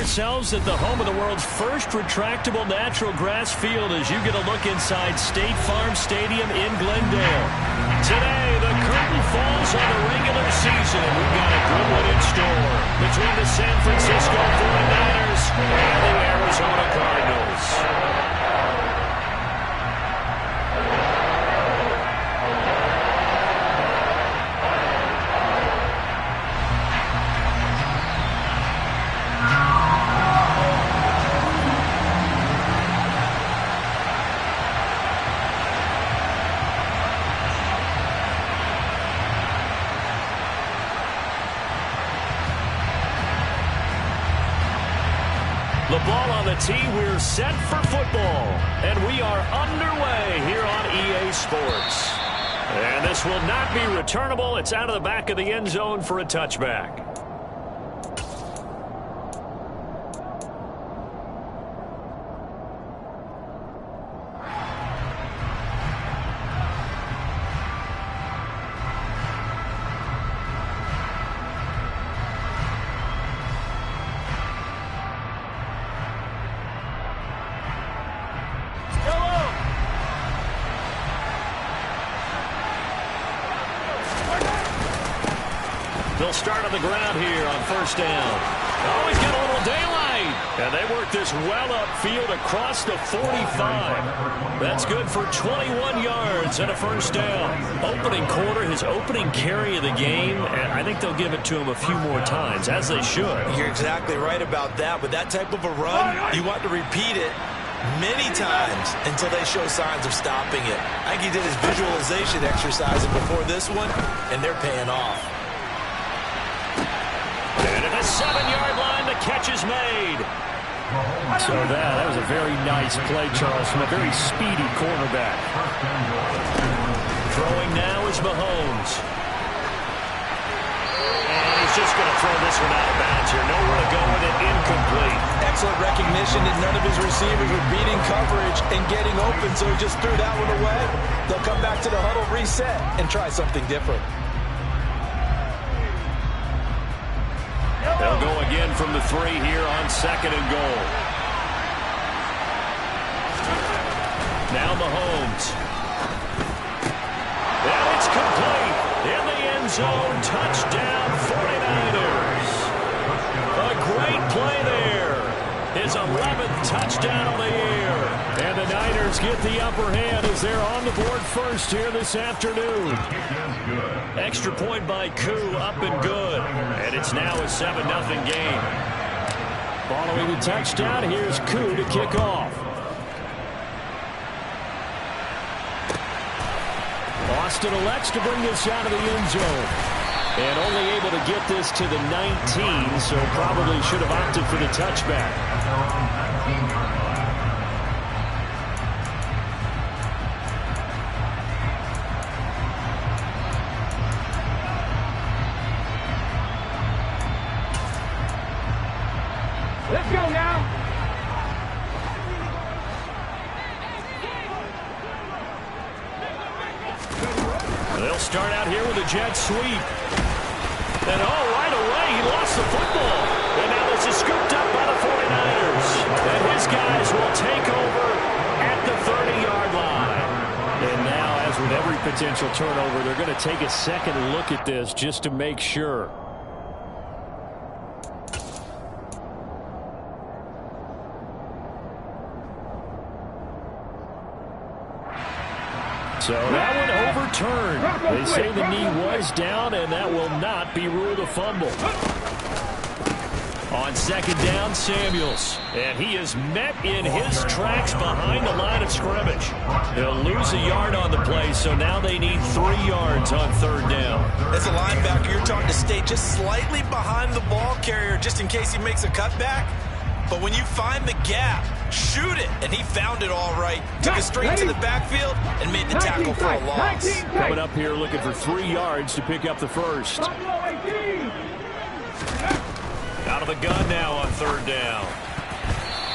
ourselves at the home of the world's first retractable natural grass field as you get a look inside State Farm Stadium in Glendale. Today, the curtain falls on the regular season. We've got a good one in store between the San Francisco 49ers and the Arizona Cardinals. The ball on the tee, we're set for football. And we are underway here on EA Sports. And this will not be returnable. It's out of the back of the end zone for a touchback. They'll start on the ground here on first down. Oh, he's got a little daylight. And they work this well upfield across the 45. That's good for 21 yards and a first down. Opening quarter, his opening carry of the game, and I think they'll give it to him a few more times, as they should. You're exactly right about that. With that type of a run, you want to repeat it many times until they show signs of stopping it. I think he did his visualization exercise before this one, and they're paying off. And at the 7-yard line, the catch is made. So that was a very nice play, Charles, from a very speedy cornerback. Throwing now is Mahomes. And he's just going to throw this one out of bounds here. Nowhere to go with it, incomplete. Excellent recognition that none of his receivers were beating coverage and getting open, so he just threw that one away. They'll come back to the huddle, reset, and try something different. They'll go again from the 3 here on 2nd and goal. Now Mahomes. And it's complete. In the end zone, touchdown 49ers. A great play there. His 11th touchdown on the year. And the Niners get the upper hand as they're on the board first here this afternoon. Extra point by Koo, up and good. And it's now a 7-0 game. Following the touchdown, here's Koo to kick off. Austin elects to bring this out of the end zone. And only able to get this to the 19, so probably should have opted for the touchback. Let's go now. They'll start out here with a jet sweep. And right away, he lost the football. And now this is scooped up by the 49ers. And his guys will take over at the 30-yard line. And now, as with every potential turnover, they're going to take a second look at this just to make sure. So that one overturned. They say the knee was down, and that will not be ruled a fumble. On 2nd down, Samuels. And he is met in his tracks behind the line of scrimmage. They'll lose a yard on the play, so now they need 3 yards on 3rd down. As a linebacker, you're taught to stay just slightly behind the ball carrier just in case he makes a cutback. But when you find the gap, shoot it. And he found it all right. Took it straight to the backfield and made the tackle for a loss. Coming up here looking for 3 yards to pick up the first. Out of the gun now on 3rd down.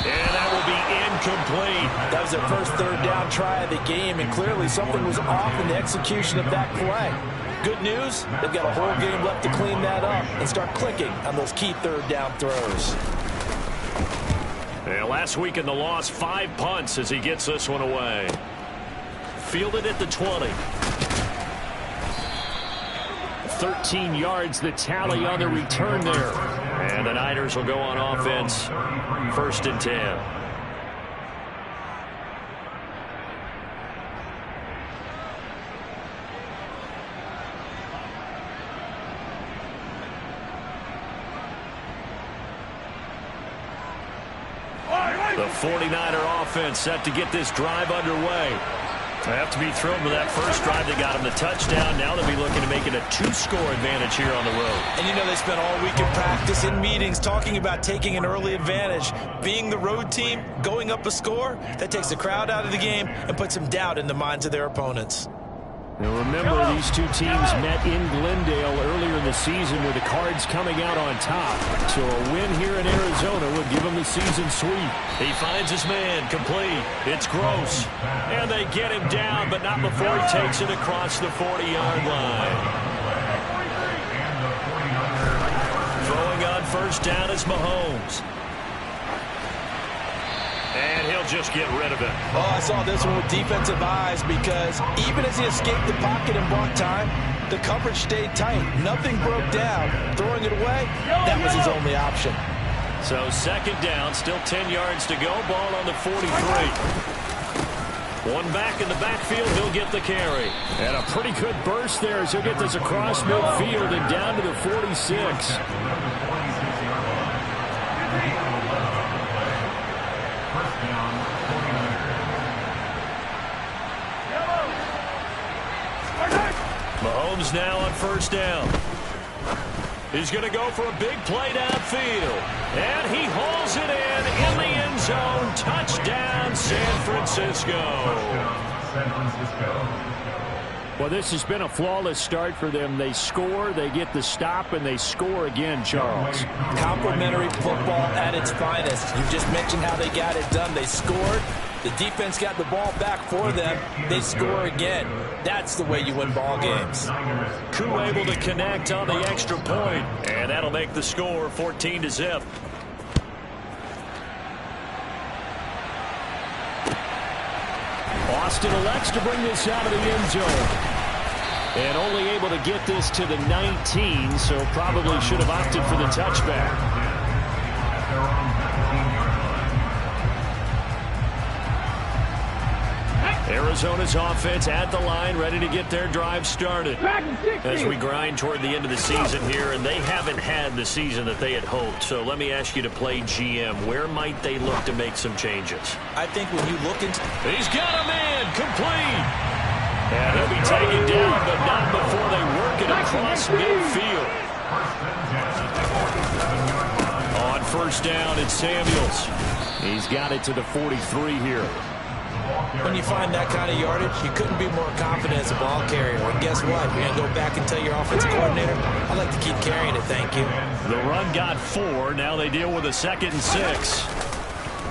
And that will be incomplete. That was their first 3rd down try of the game, and clearly something was off in the execution of that play. Good news, they've got a whole game left to clean that up and start clicking on those key 3rd down throws. And last week in the loss, 5 punts as he gets this one away. Fielded at the 20. 13 yards the tally on the return there. And the Niners will go on offense. 1st and 10. The 49er offense set to get this drive underway. They have to be thrilled with that first drive that got them the touchdown. Now they'll be looking to make it a 2-score advantage here on the road. And you know they spent all week in practice, in meetings, talking about taking an early advantage. Being the road team, going up a score, that takes the crowd out of the game and puts some doubt in the minds of their opponents. Now remember, these two teams met in Glendale earlier in the season with the Cards coming out on top. So a win here in Arizona would give them the season sweep. He finds his man, complete. It's Gross. And they get him down, but not before he takes it across the 40-yard line. Throwing on first down is Mahomes. And he'll just get rid of it. Oh, I saw this one with defensive eyes because even as he escaped the pocket and bought time, the coverage stayed tight. Nothing broke down. Throwing it away, that was his only option. So 2nd down, still 10 yards to go. Ball on the 43. One back in the backfield, he'll get the carry. And a pretty good burst there as he'll get this across midfield and down to the 46. Mahomes now on first down. He's going to go for a big play downfield. And he hauls it in the end zone. Touchdown, San Francisco. Well, this has been a flawless start for them. They score, they get the stop, and they score again, Charles. Complimentary football at its finest. You just mentioned how they got it done. They scored. The defense got the ball back for them. They score again. That's the way you win ball games. Koo able to connect on the extra point, and that'll make the score 14-0. Austin elects to bring this out of the end zone. And only able to get this to the 19, so probably should have opted for the touchback. Arizona's offense at the line, ready to get their drive started. As we grind toward the end of the season here, and they haven't had the season that they had hoped. So let me ask you to play GM. Where might they look to make some changes? I think when you look into... He's got a man, complete. And he'll be taken down, but not before they work it across midfield. On first down, it's Samuels. He's got it to the 43 here. When you find that kind of yardage, you couldn't be more confident as a ball carrier. And guess what? You're going to go back and tell your offensive coordinator, I'd like to keep carrying it, thank you. The run got 4. Now they deal with a 2nd and 6.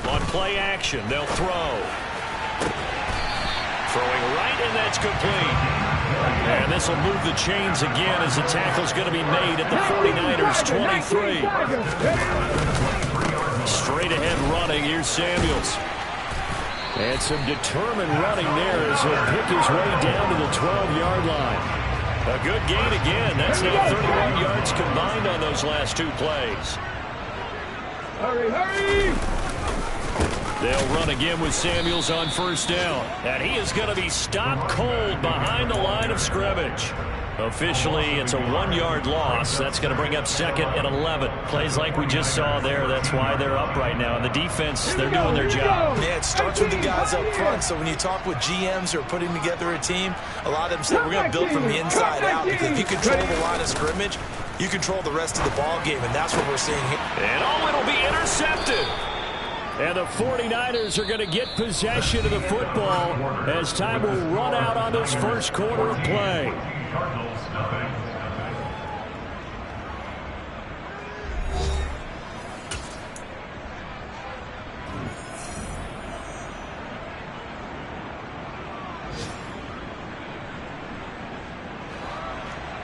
On play action, they'll throw. Throwing right, and that's complete. And this will move the chains again as the tackle's going to be made at the 49ers' 23. Straight ahead running, here's Samuels. And some determined running there as he'll pick his way down to the 12-yard line. A good gain again. That's now 31 yards combined on those last 2 plays. Hurry, hurry! They'll run again with Samuels on first down. And he is going to be stopped cold behind the line of scrimmage. Officially, it's a 1-yard loss. That's going to bring up 2nd and 11. Plays like we just saw there. That's why they're up right now. And the defense, they're doing their job. Yeah, it starts with the guys up front. So when you talk with GMs who are putting together a team, a lot of them say we're going to build from the inside out. Because if you control the line of scrimmage, you control the rest of the ball game. And that's what we're seeing here. And it'll be intercepted. And the 49ers are going to get possession of the football as time will run out on this first quarter of play. Cardinals, nothing.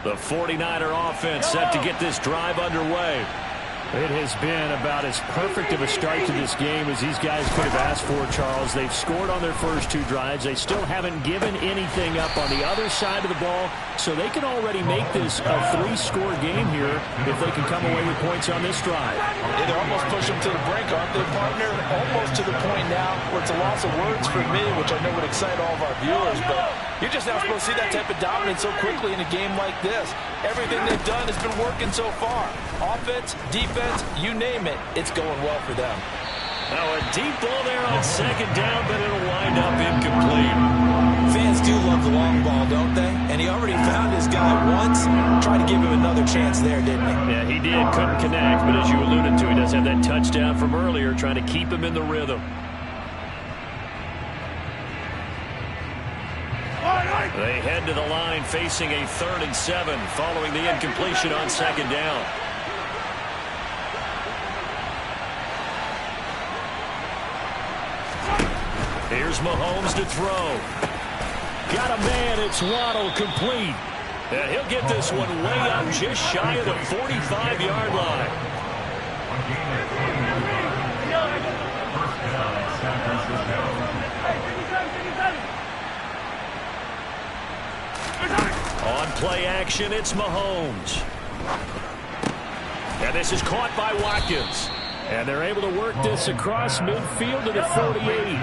The 49er offense set to get this drive underway. It has been about as perfect of a start to this game as these guys could have asked for, Charles. They've scored on their first 2 drives. They still haven't given anything up on the other side of the ball, so they can already make this a 3-score game here if they can come away with points on this drive. Yeah, they're almost pushing them to the brink, aren't they, partner? Almost to the point now where it's a loss of words for me, which I know would excite all of our viewers, but you're just not supposed to see that type of dominance so quickly in a game like this. Everything they've done has been working so far. Offense, defense, you name it, it's going well for them. Now a deep ball there on second down, but it'll wind up incomplete. Fans do love the long ball, don't they? And he already found his guy once. Tried to give him another chance there, didn't he? Yeah, he did. Couldn't connect, but as you alluded to, he does have that touchdown from earlier, trying to keep him in the rhythm. They head to the line facing a 3rd and 7 following the incompletion on second down. Here's Mahomes to throw. Got a man. It's Waddle, complete. And he'll get this one way up just shy of the 45-yard line. On play action, it's Mahomes. And this is caught by Watkins. And they're able to work this across midfield to the 48.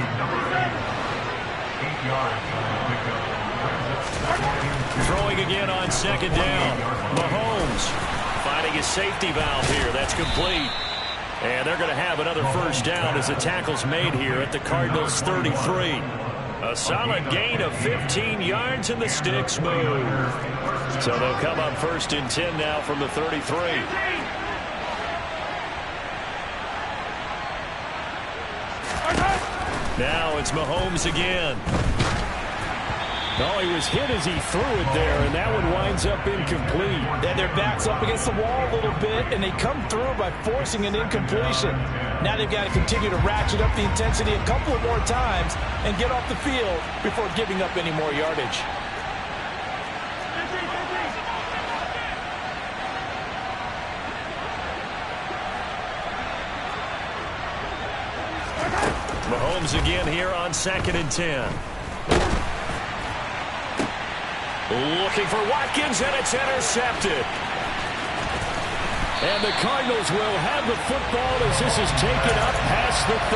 Throwing again on second down. Mahomes finding his safety valve here. That's complete. And they're going to have another first down as the tackle's made here at the Cardinals' 33. A solid gain of 15 yards, and the sticks move. So they'll come up 1st and 10 now from the 33. Now it's Mahomes again. Oh, he was hit as he threw it there, and that one winds up incomplete. And their back's up against the wall a little bit, and they come through by forcing an incompletion. Now they've got to continue to ratchet up the intensity a couple of more times and get off the field before giving up any more yardage. Mahomes again here on 2nd and 10. Looking for Watkins, and it's intercepted. And the Cardinals will have the football as this is taken up past the 30.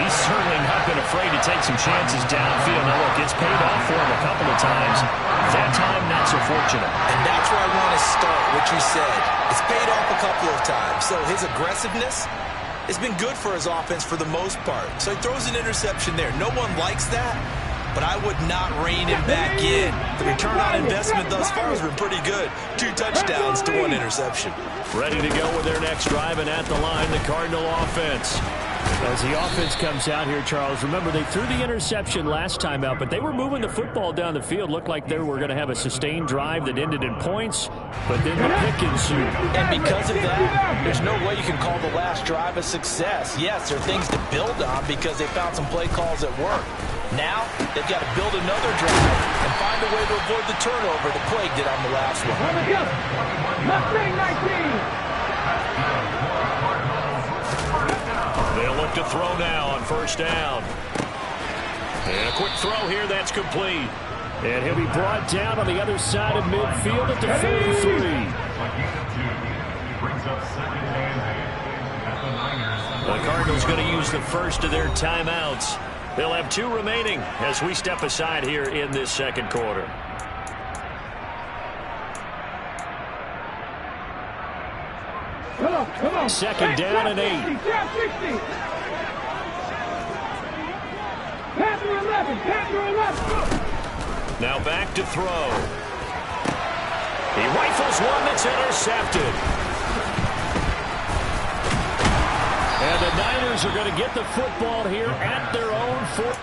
He's certainly not been afraid to take some chances downfield. Now, look, it's paid off for him a couple of times. That time, not so fortunate. And that's where I want to start, what you said. It's paid off a couple of times. So his aggressiveness has been good for his offense for the most part. So he throws an interception there. No one likes that, but I would not rein him back in. The return on investment thus far has been pretty good. 2 touchdowns to 1 interception. Ready to go with their next drive, and at the line, the Cardinal offense. As the offense comes out here, Charles, remember they threw the interception last time out, but they were moving the football down the field. Looked like they were going to have a sustained drive that ended in points, but then the pick ensued. And because of that, there's no way you can call the last drive a success. Yes, there are things to build on because they found some play calls that work. Now, they've got to build another drive and find a way to avoid the turnover the Plague did on the last one. They'll look to throw now on 1st down. And a quick throw here, that's complete. And he'll be brought down on the other side of midfield at the 43. The Cardinals going to use the first of their timeouts. They'll have 2 remaining as we step aside here in this 2nd quarter. Come on. 2nd down and 8. Panther 11. Now back to throw. He rifles one that's intercepted. And the Niners are going to get the football here at their own 4.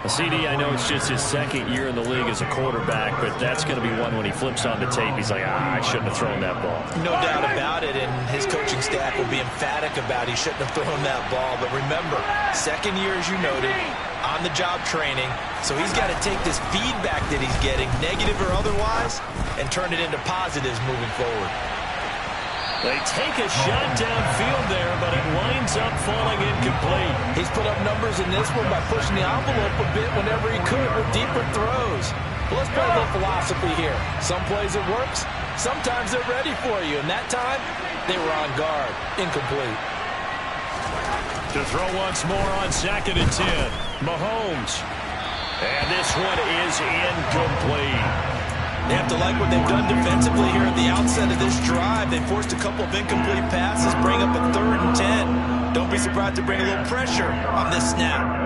CD, I know it's just his second year in the league as a quarterback, but that's going to be one when he flips on the tape, he's like, I shouldn't have thrown that ball. No doubt about it, and his coaching staff will be emphatic about he shouldn't have thrown that ball. But remember, second year, as you noted, on-the-job training, so he's got to take this feedback that he's getting, negative or otherwise, and turn it into positives moving forward. They take a shot downfield there, but it winds up falling incomplete. He's put up numbers in this one by pushing the envelope a bit whenever he could with deeper throws. But let's play a little philosophy here. Some plays it works, sometimes they're ready for you, and that time they were on guard. Incomplete. To throw once more on 2nd and 10. Mahomes. And this one is incomplete. They have to like what they've done defensively here at the outset of this drive. They forced a couple of incomplete passes, bring up a 3rd and 10. Don't be surprised to bring a little pressure on this snap.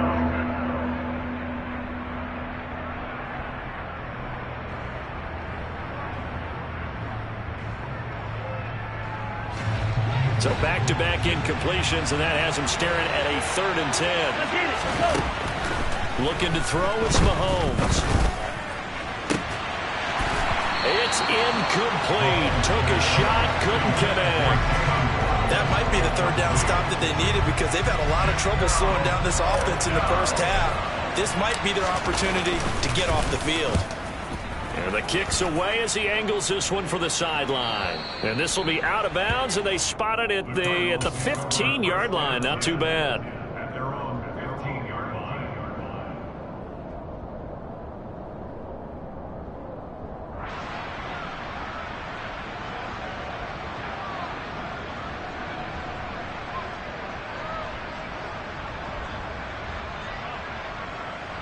So back-to-back incompletions, and that has him staring at a 3rd and 10. Looking to throw, it's Mahomes. It's incomplete. Took a shot, couldn't connect. That might be the 3rd down stop that they needed because they've had a lot of trouble slowing down this offense in the first half. This might be their opportunity to get off the field. And the kick's away as he angles this one for the sideline. And this will be out of bounds, and they spot it at the 15-yard line. Not too bad.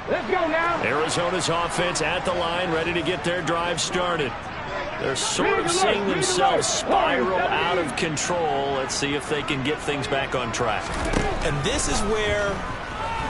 Let's go now. Arizona's offense at the line, ready to get their drive started. They're sort of seeing themselves spiral out of control. Let's see if they can get things back on track. And this is where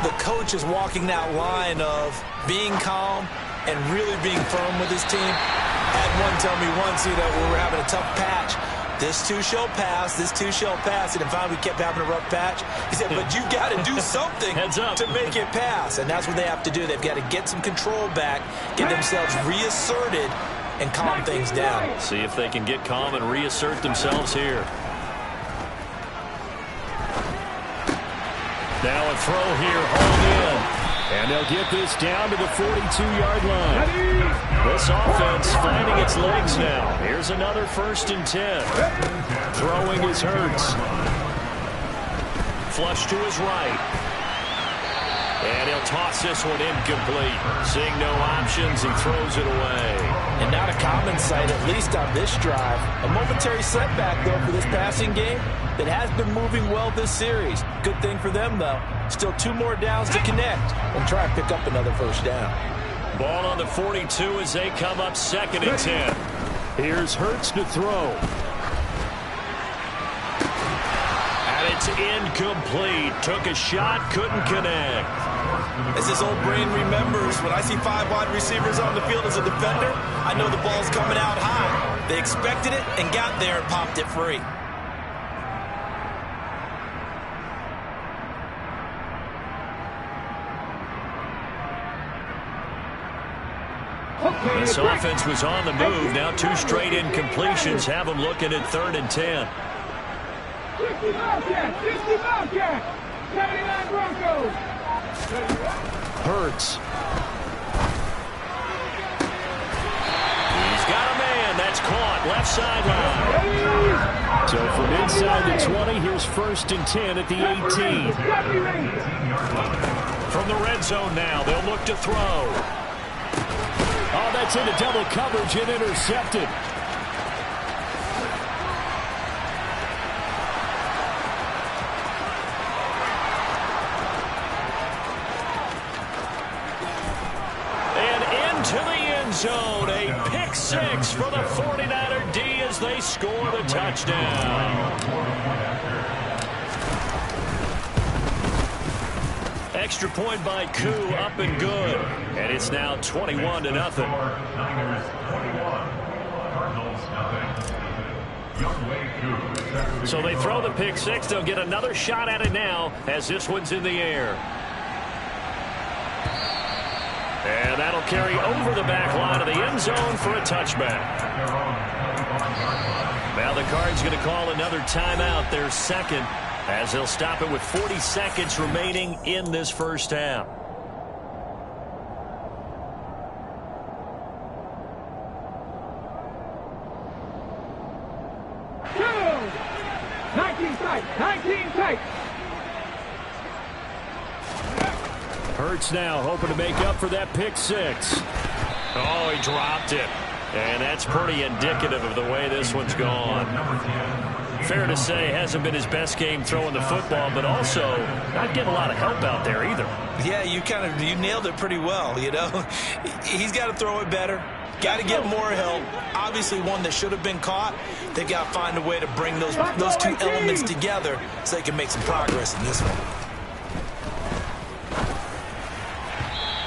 the coach is walking that line of being calm and really being firm with his team. Had one tell me once, we were having a tough patch. This too shall pass, this too shall pass. And finally we kept having a rough patch. He said, but you got to do something to make it pass. And that's what they have to do. They've got to get some control back, get themselves reasserted, and calm things down. See if they can get calm and reassert themselves here. Now a throw here, hauled in. And they'll get this down to the 42-yard line. This offense finding its legs now. Here's another 1st and 10. Throwing is Hurts. Flush to his right. And he'll toss this one incomplete. Seeing no options, he throws it away. And not a common sight, at least on this drive. A momentary setback, though, for this passing game that has been moving well this series. Good thing for them, though. Still 2 more downs to connect and try and pick up another 1st down. Ball on the 42 as they come up 2nd and 10. Here's Hurts to throw. And it's incomplete. Took a shot, couldn't connect. As his old brain remembers, when I see 5 wide receivers on the field as a defender, I know the ball's coming out high. They expected it and got there and popped it free. This offense was on the move. Now 2 straight incompletions have them looking at 3rd and 10. 60 Bobcats, 60 Bobcats, 79 Broncos. Hurts. He's got a man. That's caught. Left sideline. So from inside the 20, here's 1st and 10 at the 18. From the red zone now, they'll look to throw. Oh, that's into double coverage and intercepted. And into the end zone. A pick 6 for the 49er D as they score the touchdown. Extra point by Koo, up and good. And it's now 21-0. Niners 21, Cardinals nothing. So they throw the pick 6. They'll get another shot at it now as this one's in the air. And that'll carry over the back line of the end zone for a touchback. Now the Cards going to call another timeout, their second, as they'll stop it with 40 seconds remaining in this first half. Two. 19 tight. 19 tight. Hurts now hoping to make up for that pick six. Oh, he dropped it. And that's pretty indicative of the way this one's gone. Fair to say, hasn't been his best game throwing the football, but also not getting a lot of help out there either. Yeah, you nailed it pretty well, you know. He's got to throw it better. Got to get more help. Obviously one that should have been caught. They've got to find a way to bring those two elements together so they can make some progress in this one.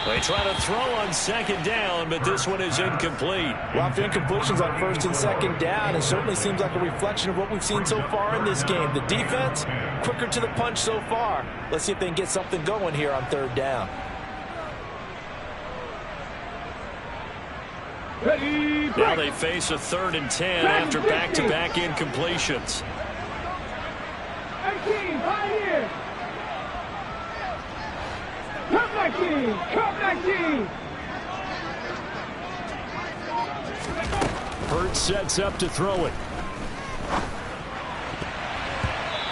They try to throw on second down, but this one is incomplete. Well, after incompletions on first and second down, it certainly seems like a reflection of what we've seen so far in this game. The defense, quicker to the punch so far. Let's see if they can get something going here on third down. Ready, Now they face a 3rd and 10 after back-to-back incompletions. 18, right here. Come 19, come 19. Hurts sets up to throw it.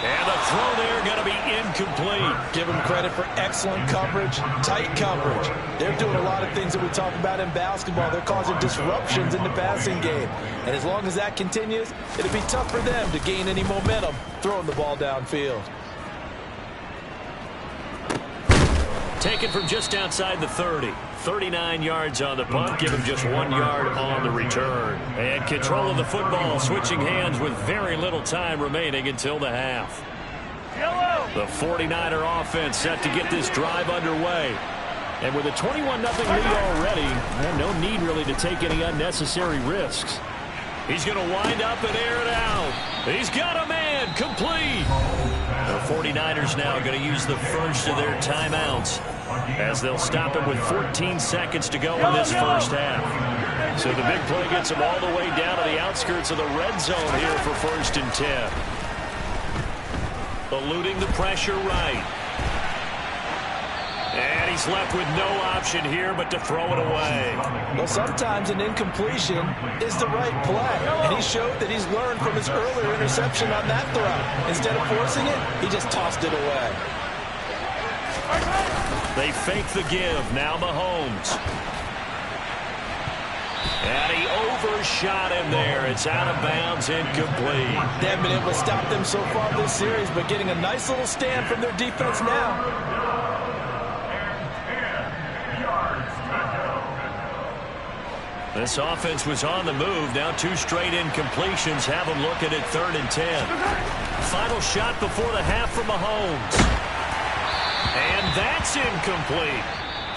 And the throw there going to be incomplete. Give them credit for excellent coverage, tight coverage. They're doing a lot of things that we talk about in basketball. They're causing disruptions in the passing game. And as long as that continues, it'll be tough for them to gain any momentum throwing the ball downfield. Taken from just outside the 30. 39 yards on the punt. Give him just 1 yard on the return. And control of the football, switching hands with very little time remaining until the half. The 49er offense set to get this drive underway. And with a 21-0 lead already, and no need really to take any unnecessary risks. He's going to wind up and air it out. He's got a man, complete. The 49ers now going to use the first of their timeouts as they'll stop it with 14 seconds to go in this first half. So the big play gets them all the way down to the outskirts of the red zone here for 1st and 10. Eluding the pressure right. And he's left with no option here but to throw it away. Well, sometimes an incompletion is the right play. And he showed that he's learned from his earlier interception on that throw. Instead of forcing it, he just tossed it away. They fake the give. Now Mahomes. And he overshot him there. It's out of bounds, incomplete. They haven't been able to stop them so far this series, but getting a nice little stand from their defense now. This offense was on the move. Now 2 straight incompletions have them looking at 3rd and 10. Final shot before the half from Mahomes. And that's incomplete.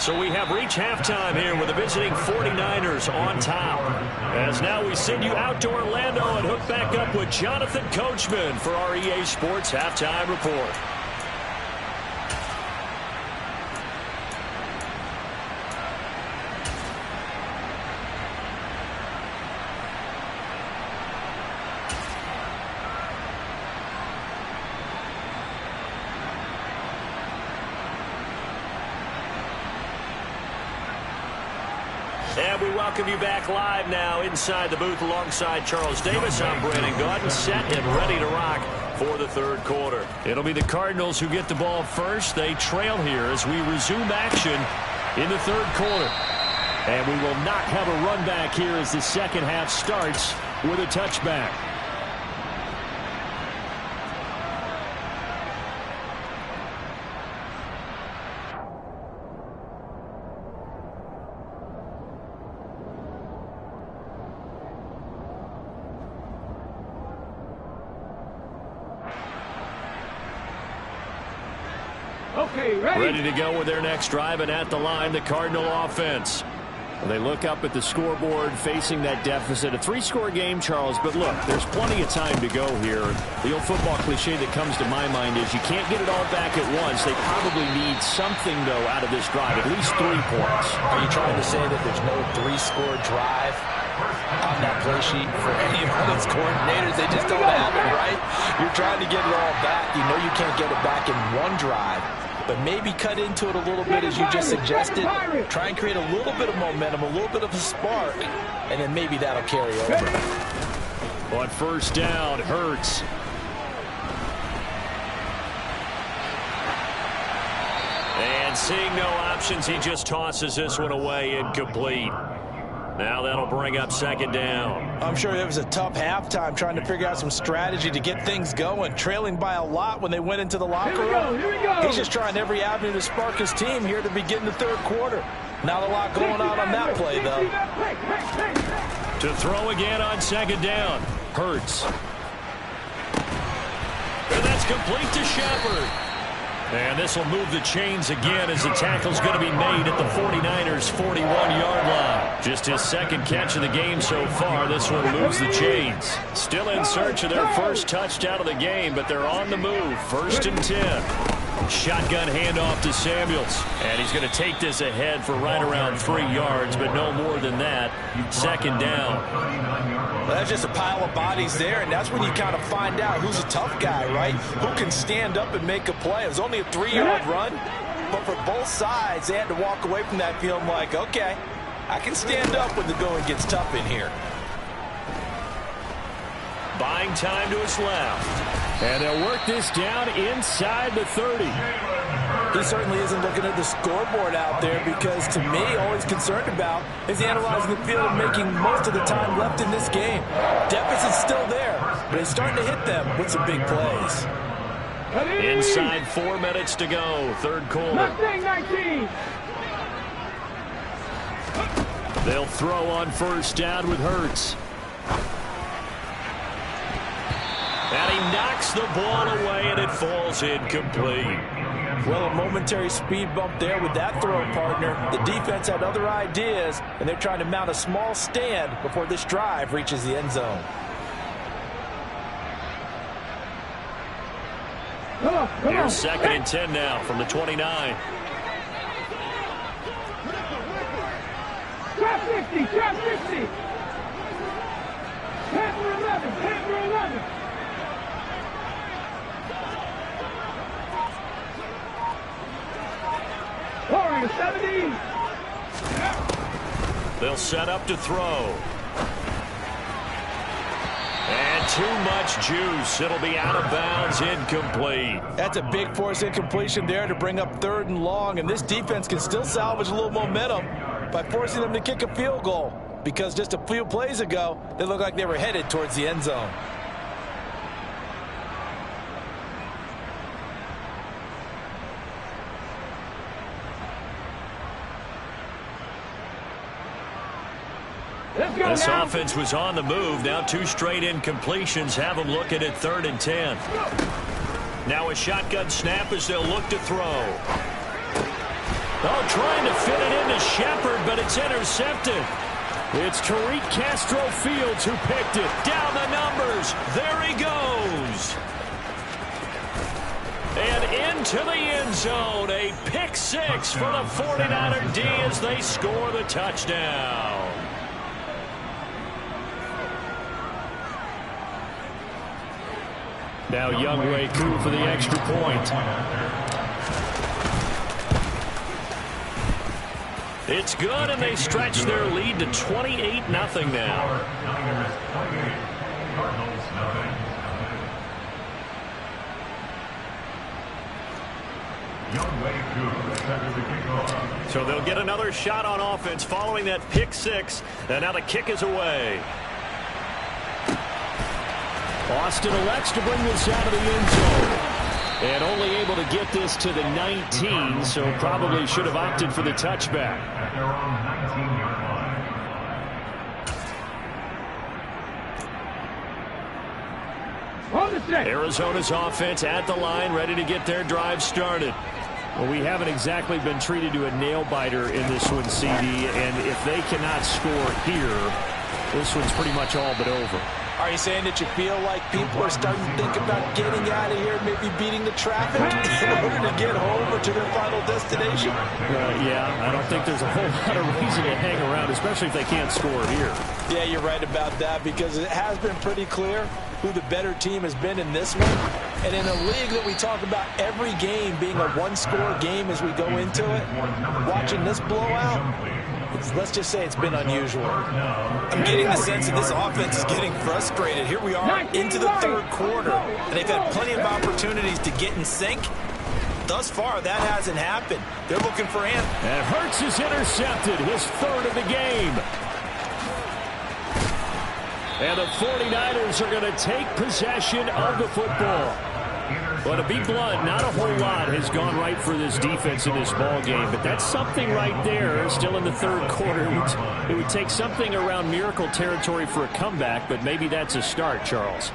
So we have reached halftime here with the visiting 49ers on top. As now we send you out to Orlando and hook back up with Jonathan Coachman for our EA Sports Halftime Report. And we welcome you back live now inside the booth alongside Charles Davis. I'm Brandon Gaudin, set and ready to rock for the 3rd quarter. It'll be the Cardinals who get the ball first. They trail here as we resume action in the 3rd quarter. And we will not have a run back here as the second half starts with a touchback. Okay, ready. Ready to go with their next drive, and at the line, the Cardinal offense. They look up at the scoreboard facing that deficit. A 3-score game, Charles, but look, there's plenty of time to go here. The old football cliche that comes to my mind is you can't get it all back at once. They probably need something, though, out of this drive, at least 3 points. Are you trying to say that there's no 3-score drive on that play sheet for any of those coordinators? They just don't have it, right? You're trying to get it all back. You know you can't get it back in one drive. But maybe cut into it a little bit as you just suggested. Try and create a little bit of momentum, a little bit of a spark, and then maybe that'll carry over. On first down, Hurts. And seeing no options, he just tosses this one away, incomplete. Now that'll bring up second down. I'm sure it was a tough halftime trying to figure out some strategy to get things going, trailing by a lot when they went into the locker room. Here we go. He's just trying every avenue to spark his team here to begin the third quarter. Not a lot going on that play, though. To throw again on second down, Hurts. And that's complete to Shepard. And this will move the chains again as the tackle's going to be made at the 49ers' 41-yard line. Just his second catch of the game so far. This one moves the chains. Still in search of their first touchdown of the game, but they're on the move. 1st and 10. Shotgun handoff to Samuels. And he's going to take this ahead for right around 3 yards, but no more than that. Second down. Well, that's just a pile of bodies there, and that's when you kind of find out who's a tough guy, right? Who can stand up and make a play. It was only a 3-yard run, but for both sides, they had to walk away from that feeling like, okay, I can stand up when the going gets tough in here. Buying time to his left. And they'll work this down inside the 30. He certainly isn't looking at the scoreboard out there because, to me, all he's concerned about is analyzing the field and making most of the time left in this game. Deficit's still there, but he's starting to hit them with some big plays. Inside 4 minutes to go, third quarter. Mustang 19. They'll throw on first down with Hurts. And he knocks the ball away, and it falls incomplete. Well, a momentary speed bump there with that throw, partner. The defense had other ideas, and they're trying to mount a small stand before this drive reaches the end zone. Here's 2nd and 10 now from the 29. Trap 60, trap 60. Panther 11, Panther 11. Warrior 70. They'll set up to throw. And too much juice. It'll be out of bounds, incomplete. That's a big force incompletion there to bring up 3rd and long, and this defense can still salvage a little momentum by forcing them to kick a field goal, because just a few plays ago, they looked like they were headed towards the end zone. This offense was on the move. Now 2 straight incompletions have them looking at 3rd and 10. Now a shotgun snap as they'll look to throw. Oh, trying to fit it into Shepard, but it's intercepted. It's Tariq Castro-Fields who picked it. Down the numbers. There he goes. And into the end zone. A pick 6 for the 49er D as they score the touchdown. Now Younghoe Koo for the extra point. It's good, and they stretch their lead to 28-0 now. So they'll get another shot on offense following that pick 6, and now the kick is away. Austin elects to bring this out of the end zone. And only able to get this to the 19, so probably should have opted for the touchback. On the set. Arizona's offense at the line, ready to get their drive started. Well, we haven't exactly been treated to a nail-biter in this one, CD, and if they cannot score here, this one's pretty much all but over. Are you saying that you feel like people are starting to think about getting out of here, maybe beating the traffic in order to get home or to their final destination? Yeah, I don't think there's a whole lot of reason to hang around, especially if they can't score here. Yeah, you're right about that, because it has been pretty clear who the better team has been in this one. And in a league that we talk about every game being a one-score game as we go into it, watching this blowout, let's just say it's been unusual. I'm getting the sense that this offense is getting frustrated. Here we are into the third quarter, and they've had plenty of opportunities to get in sync. Thus far, that hasn't happened. They're looking for him. And Hurts is intercepted, his third of the game. And the 49ers are going to take possession of the football. Well, to be blunt, not a whole lot has gone right for this defense in this ball game, but that's something right there. Still in the third quarter, it would take something around miracle territory for a comeback, but maybe that's a start, Charles.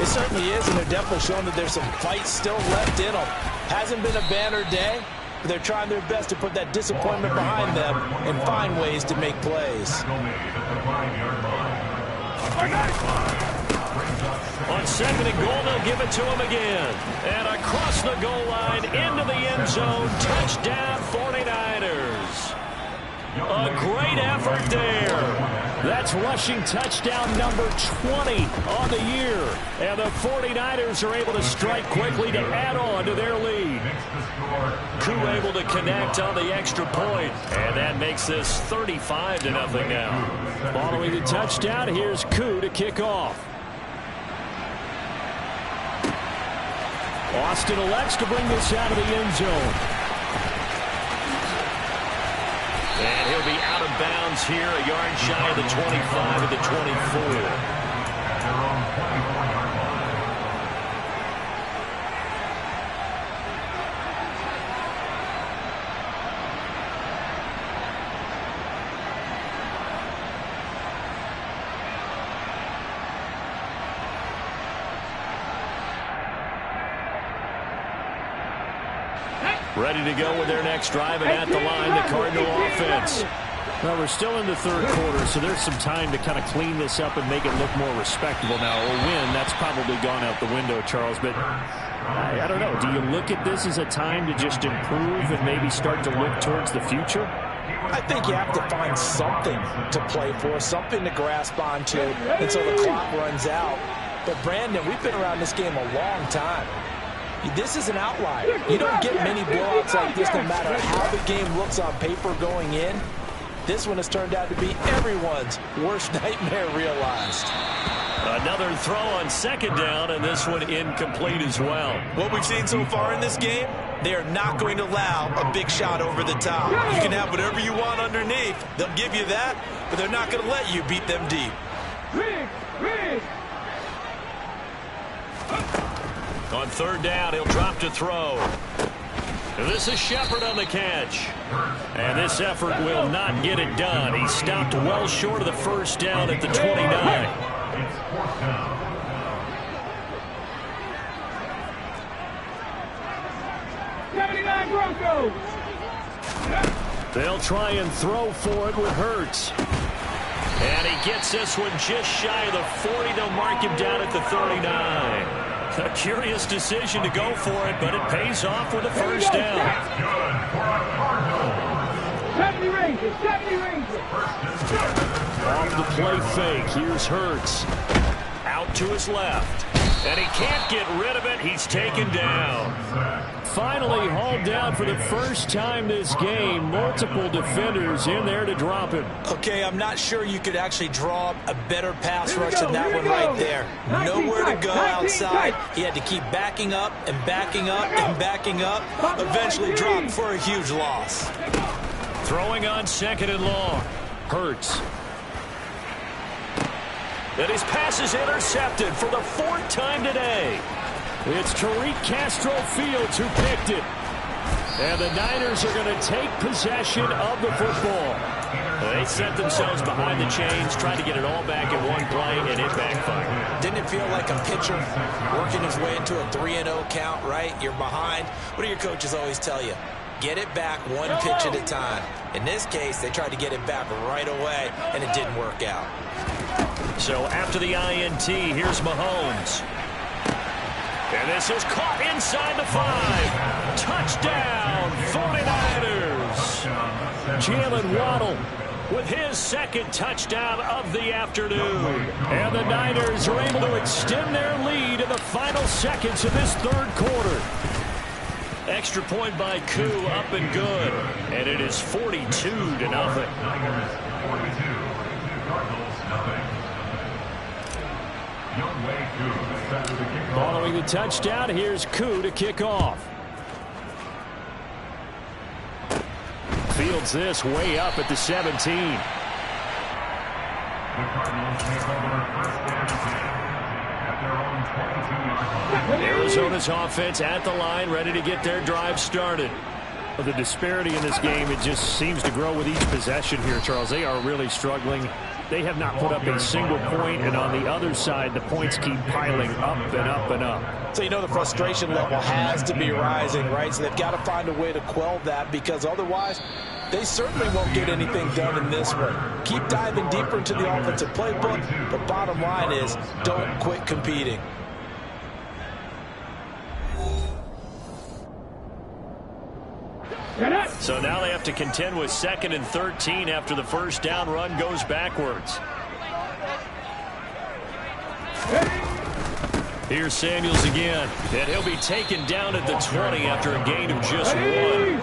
It certainly is, and they're definitely showing that there's some fight still left in them. Hasn't been a banner day, but they're trying their best to put that disappointment behind them and find ways to make plays. On second and goal, they'll give it to him again. And across the goal line, into the end zone, touchdown 49ers. A great effort there. That's rushing touchdown number 20 on the year. And the 49ers are able to strike quickly to add on to their lead. Koo able to connect on the extra point. And that makes this 35-0 now. Following the touchdown, here's Koo to kick off. Austin elects to bring this out of the end zone. And he'll be out of bounds here, a yard shy of the 25 of the 24. Ready to go with their next drive, and at the line, the Cardinal offense. Well, we're still in the third quarter, so there's some time to kind of clean this up and make it look more respectable now. Or win, that's probably gone out the window, Charles. But I don't know. Do you look at this as a time to just improve and maybe start to look towards the future? I think you have to find something to play for, something to grasp onto until the clock runs out. But, Brandon, we've been around this game a long time. This is an outlier. You don't get many blowouts like this no matter how the game looks on paper going in. This one has turned out to be everyone's worst nightmare realized. Another throw on second down, and this one incomplete as well. What we've seen so far in this game, they are not going to allow a big shot over the top. You can have whatever you want underneath. They'll give you that, but they're not going to let you beat them deep. On third down, he'll drop to throw. This is Shepard on the catch. And this effort will not get it done. He stopped well short of the first down at the 29. It's fourth down. Broncos. They'll try and throw for it with Hurts. And he gets this one just shy of the 40. They'll mark him down at the 39. A curious decision to go for it, but it pays off with a first down. 70 Rangers. Off the play fake, here's Hurts. Out to his left. And he can't get rid of it. He's taken down. Finally hauled down for the first time this game. Multiple defenders in there to drop him. Okay, I'm not sure you could actually draw a better pass rush than that one right there. Nowhere to go outside. He had to keep backing up and backing up and backing up. Eventually dropped for a huge loss. Throwing on second and long. Hurts. And his pass is intercepted for the fourth time today. It's Tariq Castro Fields who picked it. And the Niners are going to take possession of the football. They set themselves behind the chains, trying to get it all back in one play, and it backfired. Didn't it feel like a pitcher working his way into a 3-0 count, right? You're behind. What do your coaches always tell you? Get it back one pitch at a time. In this case, they tried to get it back right away, and it didn't work out. So after the INT, here's Mahomes. And this is caught inside the 5. Touchdown, 49ers. Jalen Waddle with his second touchdown of the afternoon. And the Niners are able to extend their lead in the final seconds of this third quarter. Extra point by Koo, up and good. And it is 42-0. Following the touchdown, here's Koo to kick off. Fields this way up at the 17. The Cardinals take over first and 10 at their own 22-yard line. Arizona's offense at the line, ready to get their drive started. The disparity in this game, it just seems to grow with each possession here, Charles. They are really struggling. They have not put up a single point, and on the other side, the points keep piling up and up and up. So you know the frustration level has to be rising, right? So they've got to find a way to quell that, because otherwise they certainly won't get anything done in this one. Keep diving deeper into the offensive playbook. The bottom line is don't quit competing. So now they have to contend with 2nd and 13 after the first down run goes backwards. Here's Samuels again, and he'll be taken down at the 20 after a gain of just 1.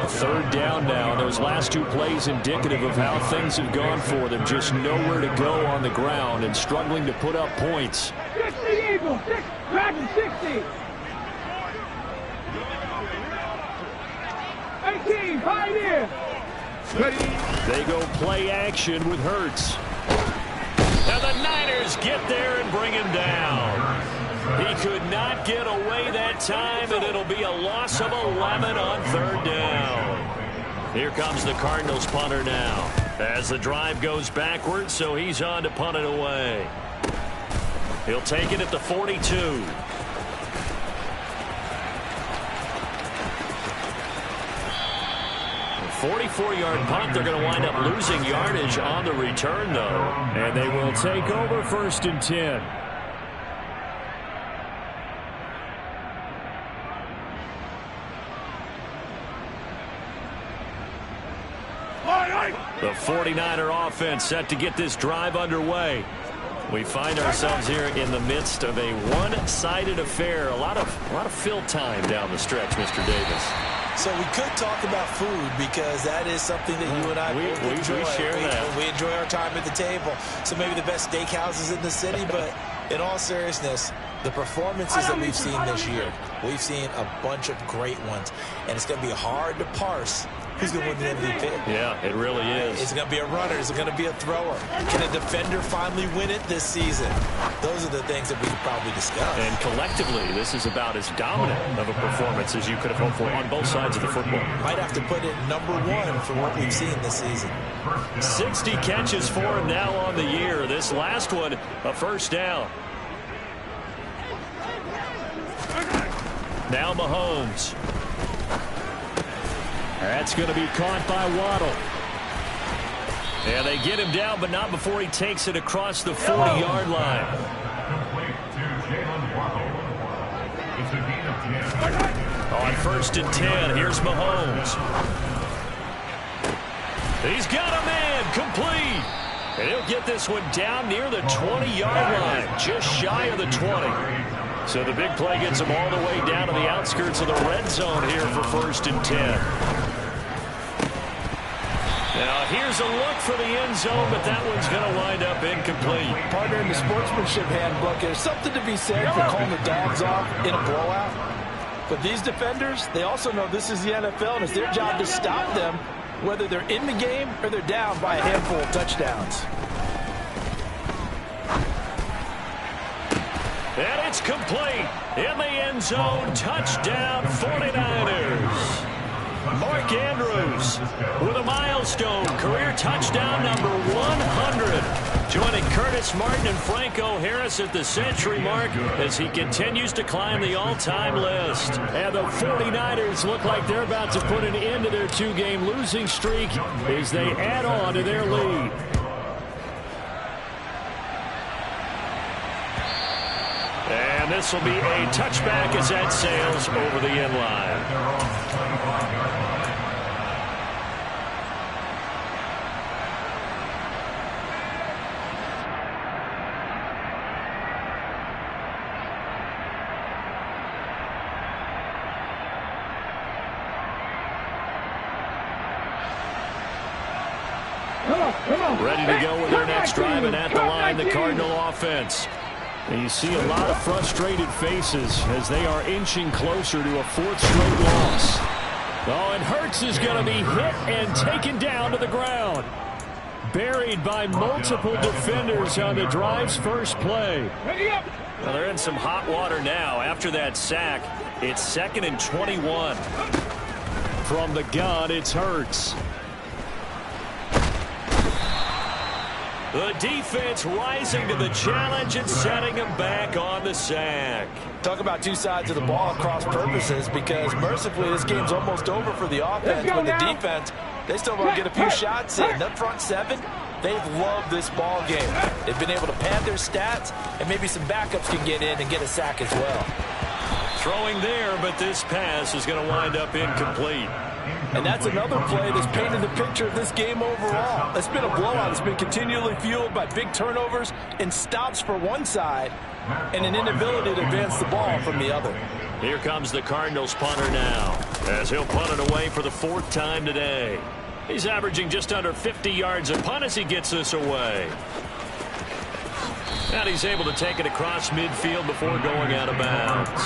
Third down now. Those last 2 plays indicative of how things have gone for them. Just nowhere to go on the ground and struggling to put up points. 60 Eagles, 60. 18, pioneer. They go play action with Hurts. Now the Niners get there and bring him down. He could not get away that time, and it'll be a loss of 11 on third down. Here comes the Cardinals punter now. As the drive goes backwards, so he's on to punt it away. He'll take it at the 42. 44-yard punt. They're going to wind up losing yardage on the return, though. And they will take over 1st and 10. The 49er offense set to get this drive underway. We find ourselves here in the midst of a one-sided affair. A lot of fill time down the stretch, Mr. Davis. So we could talk about food, because that is something that you and I enjoy. We share that. We enjoy our time at the table. So maybe the best steakhouses in the city, but in all seriousness, the performances that we've seen this year, we've seen a bunch of great ones, and it's going to be hard to parse who's going to win the MVP. Yeah, it really is. Is it going to be a runner? Is it going to be a thrower? Can a defender finally win it this season? Those are the things that we could probably discuss. And collectively, this is about as dominant of a performance as you could have hoped for on both sides of the football. Might have to put it #1 for what we've seen this season. 60 catches for him now on the year. This last one, a first down. Now Mahomes. That's going to be caught by Waddle. And they get him down, but not before he takes it across the 40-yard line. On 1st and 10, here's Mahomes. He's got a man, complete. And he'll get this one down near the 20-yard line, just shy of the 20. So the big play gets him all the way down to the outskirts of the red zone here for 1st and 10. Now here's a look for the end zone, but that one's going to wind up incomplete. Partner, in the sportsmanship handbook, there's something to be said for calling the dogs off in a blowout. But these defenders, they also know this is the NFL, and it's their job to stop them, whether they're in the game or they're down by a handful of touchdowns. And it's complete. In the end zone, touchdown 49ers. Mark Andrews with a milestone career touchdown number 100. Joining Curtis Martin and Franco Harris at the century mark as he continues to climb the all-time list. And the 49ers look like they're about to put an end to their two-game losing streak as they add on to their lead. And this will be a touchback as that sails over the end line. Ready to go with their next drive, and at the line, the Cardinal offense. And you see a lot of frustrated faces as they are inching closer to a fourth straight loss. Oh, and Hurts is going to be hit and taken down to the ground. Buried by multiple defenders on the drive's first play. Well, they're in some hot water now. After that sack, it's 2nd and 21. From the gun, it's Hurts. The defense rising to the challenge and setting him back on the sack. Talk about two sides of the ball across purposes, because mercifully this game's almost over for the offense, but the defense, they still want to get a few shots in. That front seven, they've loved this ball game. They've been able to pad their stats, and maybe some backups can get in and get a sack as well. Throwing there, but this pass is going to wind up incomplete. And that's another play that's painted the picture of this game overall. It's been a blowout. It's been continually fueled by big turnovers and stops for one side and an inability to advance the ball from the other. Here comes the Cardinals punter now as he'll punt it away for the 4th time today. He's averaging just under 50 yards a punt as he gets this away. And he's able to take it across midfield before going out of bounds.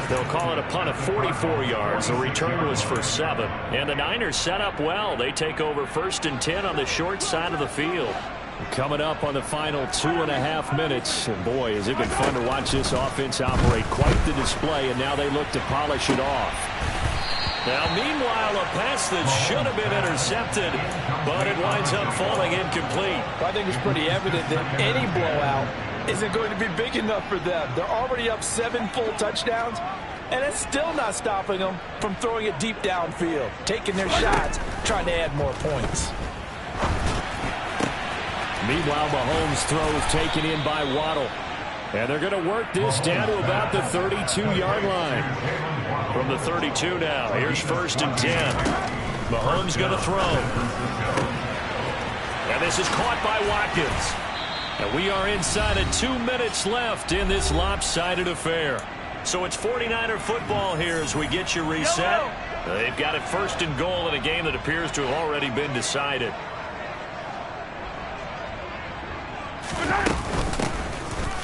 They'll call it a punt of 44 yards. The return was for 7. And the Niners set up well. They take over 1st and 10 on the short side of the field. Coming up on the final 2.5 minutes. And boy, has it been fun to watch this offense operate. Quite the display, and now they look to polish it off. Now, meanwhile, a pass that should have been intercepted, but it winds up falling incomplete. I think it's pretty evident that any blowout isn't going to be big enough for them. They're already up 7 full touchdowns, and it's still not stopping them from throwing it deep downfield, taking their shots, trying to add more points. Meanwhile, Mahomes throws taken in by Waddle. And they're going to work this down to about the 32-yard line. From the 32 now, here's 1st and 10. Mahomes going to throw. And this is caught by Watkins. And we are inside of 2 minutes left in this lopsided affair. So it's 49er football here as we get you reset. They've got it 1st and goal in a game that appears to have already been decided.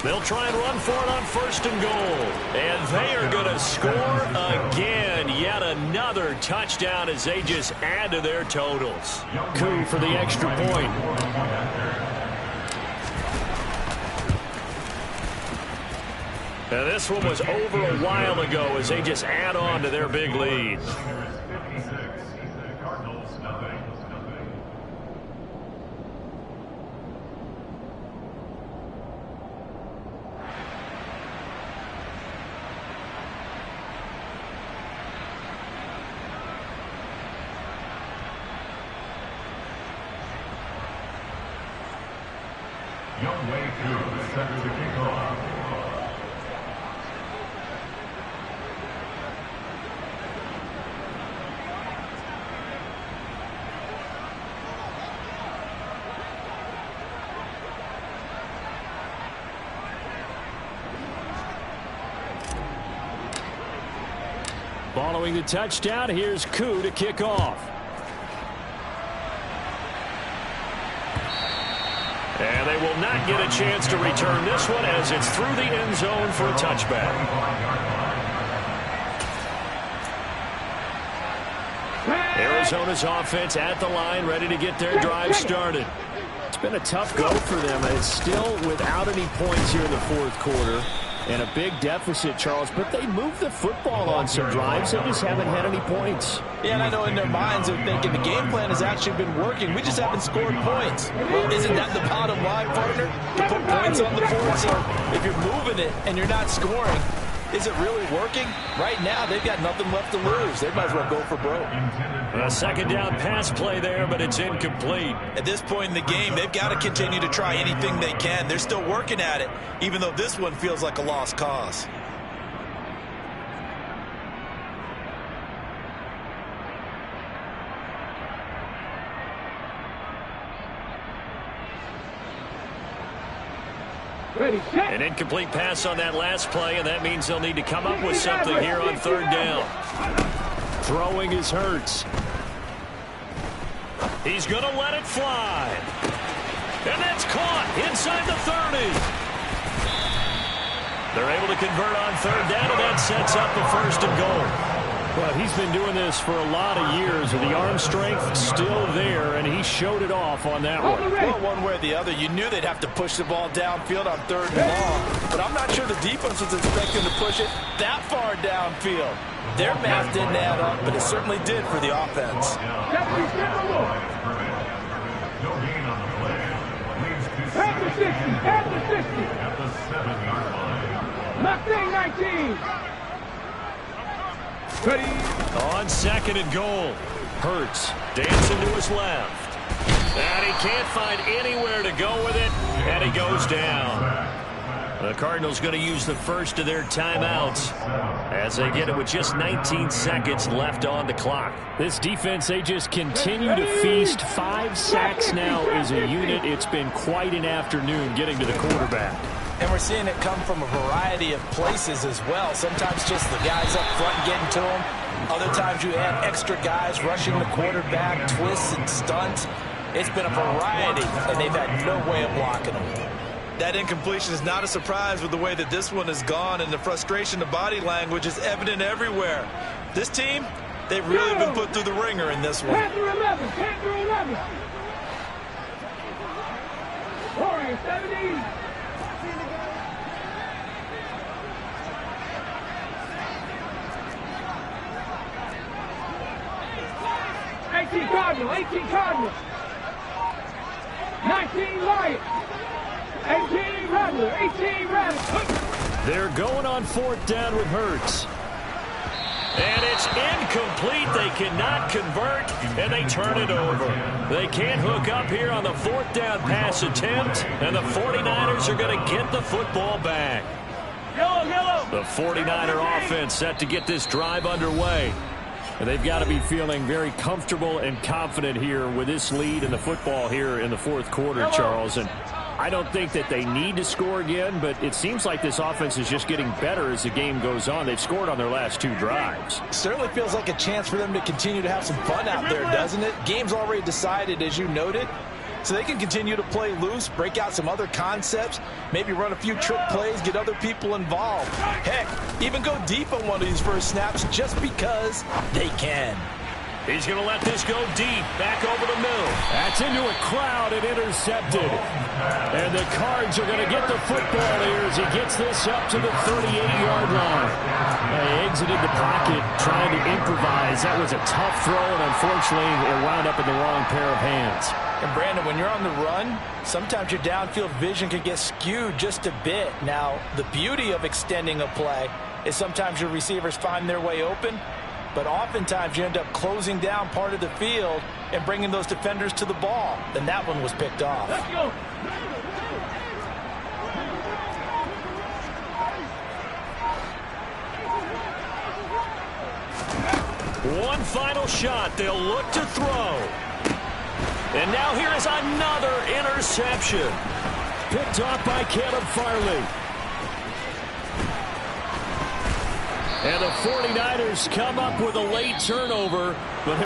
They'll try and run for it on 1st and goal. And they are going to score again. Yet another touchdown as they just add to their totals. Coup for the extra point. Now this one was over a while ago as they just add on to their big lead. Young Way Crew set to kick off. Following the touchdown, here's Koo to kick off. And they will not get a chance to return this one as it's through the end zone for a touchback. Arizona's offense at the line, ready to get their drive started. It's been a tough go for them. It's still without any points here in the 4th quarter. And a big deficit, Charles, but they moved the football on some drives. They just haven't had any points. Yeah, and I know in their minds they're thinking the game plan has actually been working. We just haven't scored points. Well, isn't that the bottom line, partner? To put points on the board. So if you're moving it and you're not scoring, is it really working? Right now, they've got nothing left to lose. They might as well go for broke. A second down pass play there, but it's incomplete. At this point in the game, they've got to continue to try anything they can. They're still working at it, even though this one feels like a lost cause. Ready, set. An incomplete pass on that last play, and that means they'll need to come up with something here on third down. Throwing is Hurts. He's going to let it fly. And that's caught inside the 30. They're able to convert on third down, and that sets up the first and goal. Well, he's been doing this for a lot of years, with the arm strength still there, and he showed it off on that one. Well, one way or the other, you knew they'd have to push the ball downfield on third and long, but I'm not sure the defense was expecting to push it that far downfield. Their math didn't add up, but it certainly did for the offense. At the 60, at the 60. At the 7-yard line. Mustang 19. Ready. On second and goal, Hurts dancing to his left. And he can't find anywhere to go with it, and he goes down. The Cardinals going to use the first of their timeouts as they get it with just 19 seconds left on the clock. This defense, they just continue to feast. 5 sacks now as a unit. It's been quite an afternoon getting to the quarterback. And we're seeing it come from a variety of places as well. Sometimes just the guys up front getting to them. Other times you add extra guys rushing the quarterback, twists and stunts. It's been a variety, and they've had no way of blocking them. That incompletion is not a surprise with the way that this one has gone, and the frustration of body language is evident everywhere. This team, they've really been put through the ringer in this one. 10 through 11, 10 through 11. Warrior 70. Cardinals, 18 Cardinals. 19 Lions. 18 Rattler, 18 Rattler. They're going on fourth down with Hurts. And it's incomplete. They cannot convert, and they turn it over. They can't hook up here on the fourth down pass attempt, and the 49ers are going to get the football back. The 49er offense set to get this drive underway. And they've got to be feeling very comfortable and confident here with this lead in the football here in the fourth quarter, Charles. And I don't think that they need to score again, but it seems like this offense is just getting better as the game goes on. They've scored on their last 2 drives. Certainly feels like a chance for them to continue to have some fun out there, doesn't it? Game's already decided, as you noted. So they can continue to play loose, break out some other concepts, maybe run a few trick plays, get other people involved. Heck, even go deep on one of these first snaps just because they can. He's going to let this go deep, back over the middle. That's into a crowd and intercepted. And the Cards are going to get the football here as he gets this up to the 38-yard line. He exited the pocket trying to improvise. That was a tough throw, and unfortunately, it wound up in the wrong pair of hands. And Brandon, when you're on the run, sometimes your downfield vision can get skewed just a bit. Now, the beauty of extending a play is sometimes your receivers find their way open, but oftentimes you end up closing down part of the field and bringing those defenders to the ball. And that one was picked off. Let's go. One final shot. They'll look to throw. And now here is another interception. Picked off by Caleb Farley. And the 49ers come up with a late turnover, but